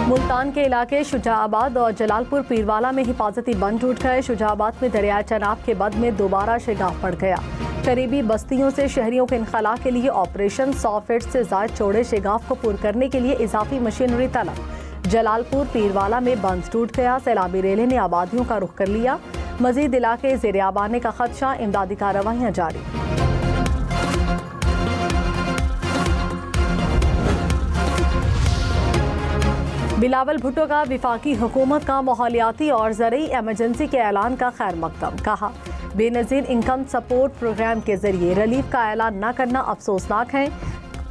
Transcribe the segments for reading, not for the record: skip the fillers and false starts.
मुल्तान के इलाके शुजाआबाद और जलालपुर पीरवाला में हिफाजती बंद टूट गए। शुजाआबाद में दरिया चनाब के बद में दोबारा शिगाफ पड़ गया। करीबी बस्तियों से शहरियों के इनखला के लिए ऑपरेशन 100 फीट से ज़ायद चौड़े शिगाफ को पूरा करने के लिए इजाफी मशीनरी तलब। जलालपुर पीरवाला में बंद टूट गया। सैलाबी रेले ने आबादियों का रुख कर लिया। मजीद इलाके ज़ेर आब आने का खदशा, इमदादी कार्रवाइयाँ जारी। बिलावल भुट्टो का विफाकी हुकूमत का माहौलियाती और ज़रई एमरजेंसी के ऐलान का खैर मकदम। कहा, बेनज़ीर इनकम सपोर्ट प्रोग्राम के जरिए रिलीफ का ऐलान न करना अफसोसनाक है।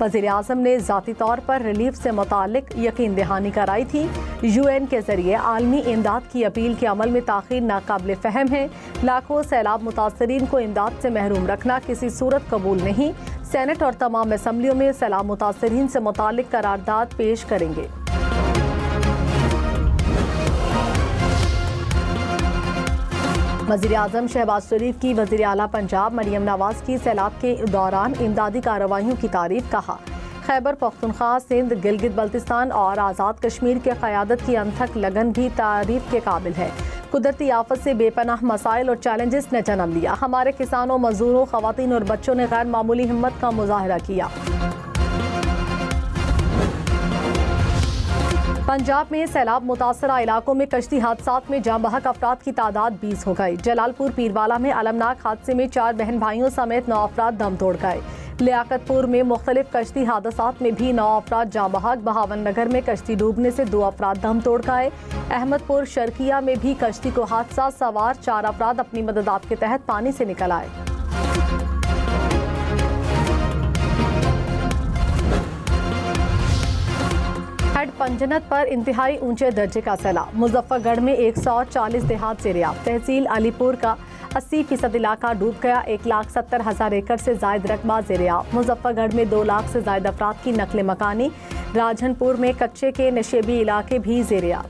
वज़ीर आज़म ने ज़ाती तौर पर रिलीफ से मुतालिक यकीन दहानी कराई थी। UN के जरिए आलमी इमदाद की अपील के अमल में ताख़ीर नाकाबिल फ़हम है। लाखों सैलाब मुतासरीन को इमदाद से महरूम रखना किसी सूरत कबूल नहीं। सेनेट और तमाम असम्बलियों में सैलाब मुतासरीन से मुतालिक करारदाद पेश करेंगे। वज़ीर आज़म शहबाज शरीफ की वज़ीर आला पंजाब मरियम नवाज की सैलाब के दौरान इमदादी कार्रवाइयों की तारीफ। कहा, खैबर पख्तूनख्वा, सिंध, गिलगित बल्तिस्तान और आज़ाद कश्मीर के क़यादत की अनथक लगन भी तारीफ के काबिल है। कुदरती आफत से बेपनाह मसाइल और चैलेंजेस ने जन्म लिया। हमारे किसानों, मजदूरों, ख़वातीन और बच्चों ने गैर मामूली हिम्मत का मुजाहरा किया। पंजाब में सैलाब मुतासरा इलाकों में कश्ती हादसात में जाँ बहक अफराद की तादाद 20 हो गई। जलालपुर पीरवाला में अलमनाक हादसे में 4 बहन भाइयों समेत 9 अफराद दम तोड़ गए। लियाकतपुर में मुख्तलिफ कश्ती हादसात में भी 9 अफराद जाँ बहक। बहावन नगर में कश्ती डूबने से 2 अफराद दम तोड़ गए। अहमदपुर शर्किया में भी कश्ती को हादसा, सवार 4 अफराद अपनी मददात के तहत पानी से निकल आए। हेड पंजनत पर इंतहाई ऊंचे दर्जे का सैलाब। मुजफ्फरगढ़ में 140 देहात ज़ेर-ए-आब। तहसील अलीपुर का 80% इलाका डूब गया। 1,70,000 एकड़ से जायद रकबा ज़ेर-ए-आब। मुजफ्फरगढ़ में 2 लाख से जायद अफराद की नकल मकानी। राजनपुर में कच्चे के नशेबी इलाके भी ज़ेर-ए-आब।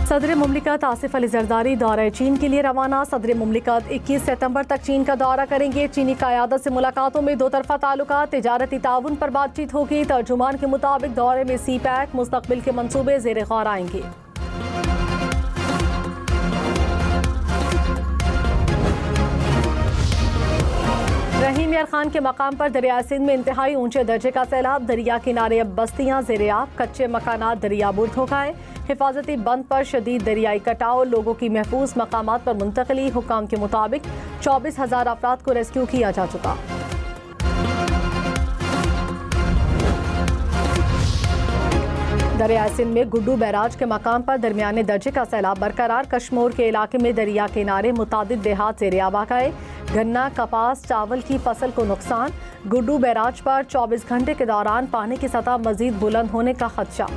सदर मुमलिकत आसिफ अली जरदारी दौरे चीन के लिए रवाना। सदर मुमलिकत 21 सितंबर तक चीन का दौरा करेंगे। चीनी क़यादत से मुलाकातों में 2 तरफ़ा ताल्लुकात, तिजारती ताउन पर बातचीत होगी। तर्जुमान के मुताबिक दौरे में CPEC मुस्तक़बिल के मंसूबे ज़ेर गौर आएंगे। रहीम यार खान के मकाम पर दरिया सिंध में इंतहाई ऊंचे दर्जे का सैलाब। दरिया किनारे अब बस्तियां ज़ेर-ए-आब। कच्चे मकानात दरियाबुर्द हो गए। हिफाजती बंद पर शदीद दरियाई कटाव, लोगों की महफूज मकामात पर मुंतकली। हुकाम के मुताबिक 24,000 अफराद को रेस्क्यू किया जा चुका। दरिया सिंध में गुड्डू बैराज के मकाम पर दरमियाने दर्जे का सैलाब बरकरार। कश्मोर के इलाके में दरिया किनारे मुतादिद देहात ज़ेर-ए-आब आ गए। गन्ना, कपास, चावल की फसल को नुकसान। गुड्डू बैराज पर 24 घंटे के दौरान पानी की सतह मजीद बुलंद होने का खदशा।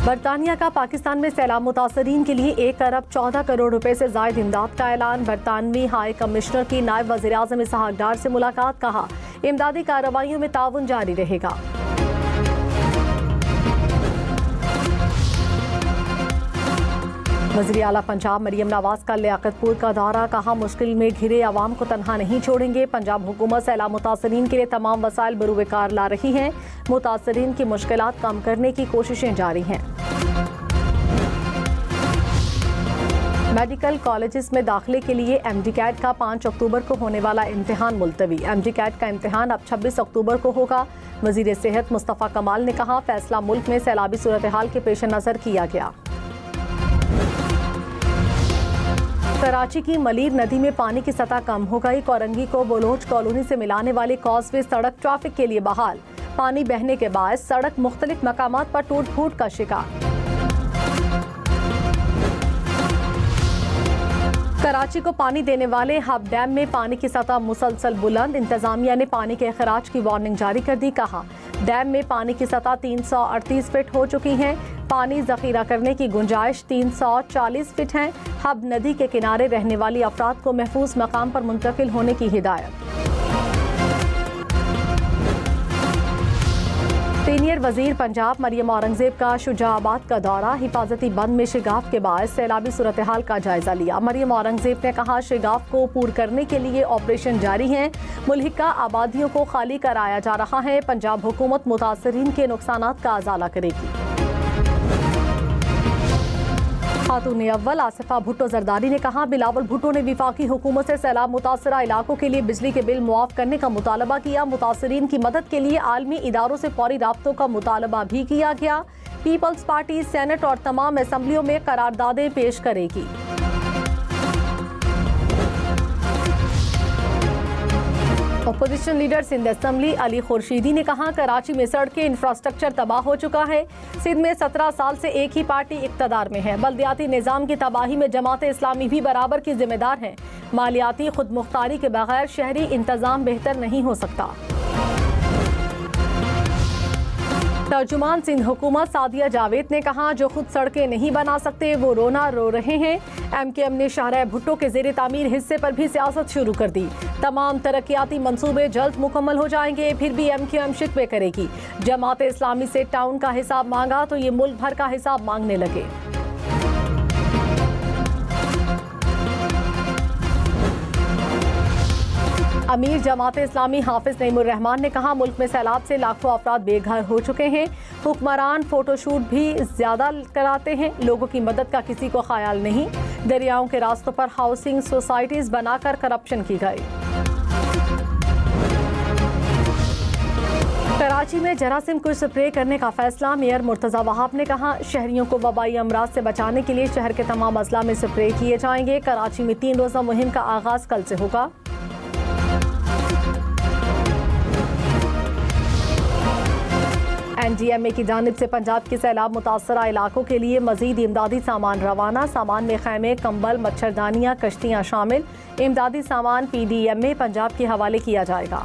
बरतानिया का पाकिस्तान में सैलाब मुतासरीन के लिए 1 अरब 14 करोड़ रुपए से जायद इमदाद का ऐलान। बरतानवी हाई कमिश्नर की नायब वज़ीर आज़म इसहाक डार से मुलाकात। कहा, इमदादी कार्रवाइयों में ताउन जारी रहेगा। वज़ीर आला पंजाब मरियम नवाज का लियाकतपुर का दौरा। कहा, मुश्किल में घिरे अवाम को तनहा नहीं छोड़ेंगे। पंजाब हुकूमत सैलाब मुतासरीन के लिए तमाम वसाइल बरूकार ला रही है। मुतासरीन की मुश्किलात कम करने की कोशिशें जारी हैं। मेडिकल कॉलेजेस में दाखिले के लिए MD-CAT का 5 अक्टूबर को होने वाला इम्तिहान मुलतवी। MD-CAT का इम्तिहान अब 26 अक्टूबर को होगा। वज़ीर सेहत मुस्तफ़ा कमाल ने कहा, फैसला मुल्क में सैलाबी सूरत हाल के पेश नज़र किया गया। कराची की मलीर नदी में पानी की सतह कम हो गई। कोरंगी को बलोच कॉलोनी से मिलाने वाली कॉजवे सड़क ट्रैफिक के लिए बहाल। पानी बहने के बाद सड़क मुख्तलिफ मकामात पर टूट फूट का शिकार। कराची को पानी देने वाले हब डैम में पानी की सतह मुसलसल बुलंद। इंतजामिया ने पानी के अखराज की वार्निंग जारी कर दी। कहा, डैम में पानी की सतह 338 फीट हो चुकी है। पानी जखीरा करने की गुंजाइश 340 फीट है। हब नदी के किनारे रहने वाली अफराद को महफूज मकाम पर मुंतकिल होने की हिदायत। सीनियर वजीर पंजाब मरियम औरंगजेब का शुजाआबाद का दौरा, हिफाजती बंद में शिगाफ के बाद सैलाबी सूरत हाल का जायजा लिया। मरियम औरंगजेब ने कहा शिगाफ को पूर करने के लिए ऑपरेशन जारी है, मुल्हिका आबादियों को खाली कराया जा रहा है। पंजाब हुकूमत मुतासरीन के नुकसानात का अजाला करेगी। खातून अव्वल आसिफा भुट्टो जरदारी ने कहा बिलावल भुट्टो ने विफाकी हुकूमत से सैलाब मुतासरा इलाकों के लिए बिजली के बिल मुआफ करने का मुतालबा किया। मुतासरीन की मदद के लिए आलमी इदारों से फौरी राब्तों का मुतालबा भी किया गया। पीपल्स पार्टी सेनेट और तमाम असम्बलियों में करारदादें पेश करेगी। Opposition leader Sindh assembly Ali Khurshidi ने कहा कराची में सड़कें इंफ्रास्ट्रक्चर तबाह हो चुका है। सिंध में 17 साल से एक ही पार्टी इक्तदार में है। बल्दियाती निज़ाम की तबाही में जमात इस्लामी भी बराबर की जिम्मेदार है। मालियाती खुद मुख्तारी के बगैर शहरी इंतजाम बेहतर नहीं हो सकता। तर्जुमान सिंध हुकूमत सादिया जावेद ने कहा जो खुद सड़कें नहीं बना सकते वो रोना रो रहे हैं। MKM ने शाहराह भुट्टो के ज़ेरे तामीर हिस्से पर भी सियासत शुरू कर दी। तमाम तरक्याती मंसूबे जल्द मुकम्मल हो जाएंगे, फिर भी MKM शिकवे करेगी। जमात इस्लामी से टाउन का हिसाब मांगा तो ये मुल्क भर का हिसाब मांगने लगे। अमीर जमात इस्लामी हाफिज नईमुर रहमान ने कहा मुल्क में सैलाब से लाखों अफराद बेघर हो चुके हैं। हुक्मरान फोटोशूट भी ज्यादा कराते हैं, लोगों की मदद का किसी को ख्याल नहीं। दरियाओं के रास्तों पर हाउसिंग सोसाइटीज बनाकर करप्शन की गई। कराची में जरासीम को स्प्रे करने का फैसला, मेयर मुर्तजा वहाब ने कहा शहरियों को वबाई अमराज से बचाने के लिए शहर के तमाम अजला में स्प्रे किए जाएंगे। कराची में 3 रोज़ा मुहिम का आगाज कल से होगा। NDMA की जानिब से पंजाब के सैलाब मुतासरा इलाकों के लिए मजीद इमदादी सामान रवाना। सामान में खैमे, कंबल, मच्छरदानियाँ, कश्तियाँ शामिल। इमदादी सामान PDMA पंजाब के हवाले किया जाएगा।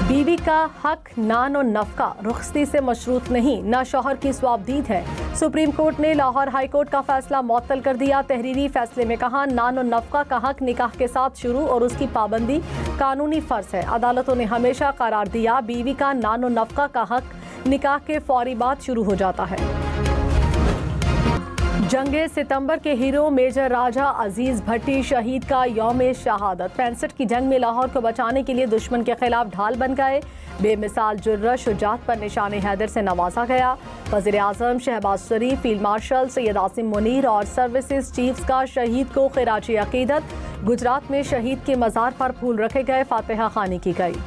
बीवी का हक नान और नफका रुखसती से मशरूत नहीं, ना शौहर की स्वाबदीद है। सुप्रीम कोर्ट ने लाहौर हाई कोर्ट का फैसला मुअत्तल कर दिया। तहरीरी फैसले में कहा नान और नफका का हक निकाह के साथ शुरू और उसकी पाबंदी कानूनी फर्ज है। अदालतों ने हमेशा करार दिया बीवी का नान और नफका का हक निकाह के फौरी बाद शुरू हो जाता है। जंगे सितंबर के हीरो मेजर राजा अजीज भट्टी शहीद का यौम शहादत। 65 की जंग में लाहौर को बचाने के लिए दुश्मन के खिलाफ ढाल बन गए। बेमिसाल जुर्रत शुजात पर निशान हैदर से नवाजा गया। वज़ीर आज़म शहबाज शरीफ, फील्ड मार्शल सैयद आसिम मुनीर और सर्विसेज चीफ्स का शहीद को खिराज अकीदत। गुजरात में शहीद के मज़ार पर फूल रखे गए, फातिहा खानी की गई।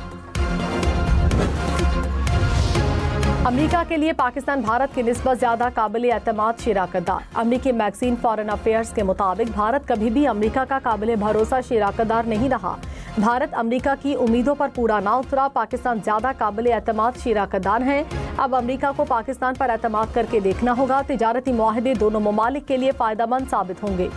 अमेरिका के लिए पाकिस्तान भारत की निस्बत ज़्यादा काबिल एतमाद शिराकतदार। अमेरिकी मैगजीन फॉरेन अफेयर्स के मुताबिक भारत कभी भी अमेरिका का काबिल भरोसा शिराकतदार नहीं रहा। भारत अमेरिका की उम्मीदों पर पूरा ना उतरा। पाकिस्तान ज़्यादा काबिल एतमाद शिराकतदार हैं। अब अमेरिका को पाकिस्तान पर एतमाद करके देखना होगा। तिजारती मुआहदे दोनों ममालिक के लिए फ़ायदेमंद साबित होंगे।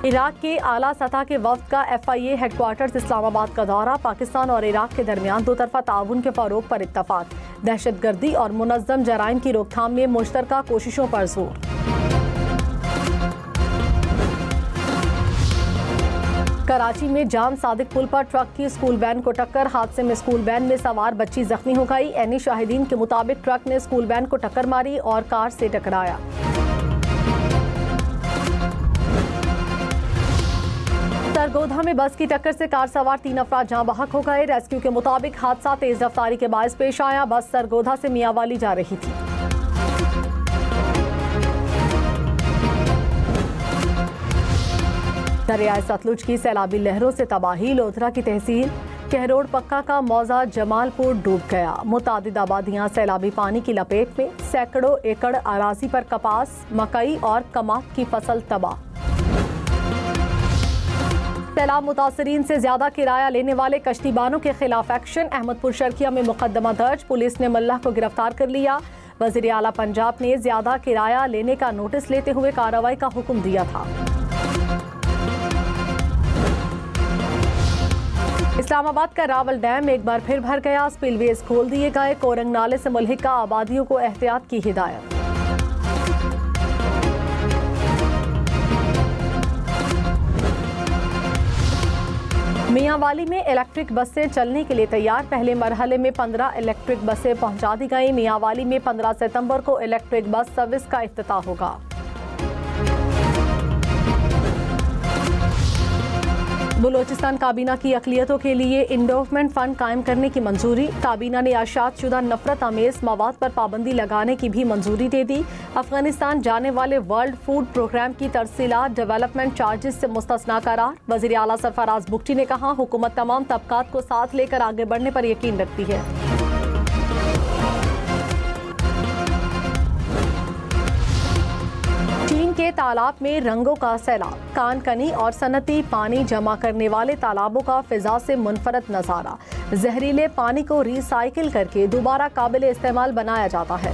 इराक के आला सतह के वफ्द का FIA हेडक्वार्टर्स इस्लामाबाद का दौरा। पाकिस्तान और इराक के दरमियान दो तरफा ताउन के फ़रोग पर इत्तफाक। दहशतगर्दी और मुनज़्ज़म जराइम की रोकथाम में मुश्तरका कोशिशों पर जोर। कराची में जाम सादिक पुल पर ट्रक की स्कूल वैन को टक्कर। हादसे में स्कूल वैन में सवार बच्ची जख्मी हो गई। एनी शाहिदीन के मुताबिक ट्रक ने स्कूल वैन को टक्कर मारी और कार से टकराया। सरगोधा में बस की टक्कर से कार सवार 3 अफराद जाँ बहक हो गए। रेस्क्यू के मुताबिक हादसा तेज रफ्तारी के बायस पेश आया। बस सरगोधा से मियांवाली जा रही थी। दरियाए सतलुज की सैलाबी लहरों से तबाही। लोधरा की तहसील कहरोड़ पक्का का मौजा जमालपुर डूब गया। मुतादिद आबादियां सैलाबी पानी की लपेट में। सैकड़ों एकड़ अराजी पर कपास, मकई और कमात की फसल तबाह। सैलाब मुतासरीन से ज्यादा किराया लेने वाले कश्तीबानों के खिलाफ एक्शन। अहमदपुर शर्किया में मुकदमा दर्ज। पुलिस ने मल्लाह को गिरफ्तार कर लिया। वज़ीर आला पंजाब ने ज्यादा किराया लेने का नोटिस लेते हुए कार्रवाई का हुक्म दिया था। इस्लामाबाद का रावल डैम एक बार फिर भर गया। स्पिलवेज खोल दिए गए। कोरंग नाले से मुल्हिका आबादियों को एहतियात की हिदायत। मियांवाली में इलेक्ट्रिक बसें चलने के लिए तैयार। पहले मरहले में 15 इलेक्ट्रिक बसें पहुंचा दी गई। मियांवाली में 15 सितंबर को इलेक्ट्रिक बस सर्विस का इफ्तिताह होगा। बलूचिस्तान काबीना की अक़लियतों के लिए इंडोवमेंट फ़ंड कायम करने की मंजूरी। काबीना ने आशात शुदा नफरत आमेज मवाद पर पाबंदी लगाने की भी मंजूरी दे दी। अफगानिस्तान जाने वाले वर्ल्ड फूड प्रोग्राम की तरसीलात डेवलपमेंट चार्जेस से मुस्तस्ना करार। वज़ीर आला सरफराज बुगटी ने कहा, हुकूमत तमाम तबकात को साथ लेकर आगे बढ़ने पर यकीन रखती है। चीन के तालाब में रंगों का सैलाब। कानकनी और सनती पानी जमा करने वाले तालाबों का फिजा से मुनफरद नज़ारा। जहरीले पानी को रिसाइकिल करके दोबारा काबिल इस्तेमाल बनाया जाता है।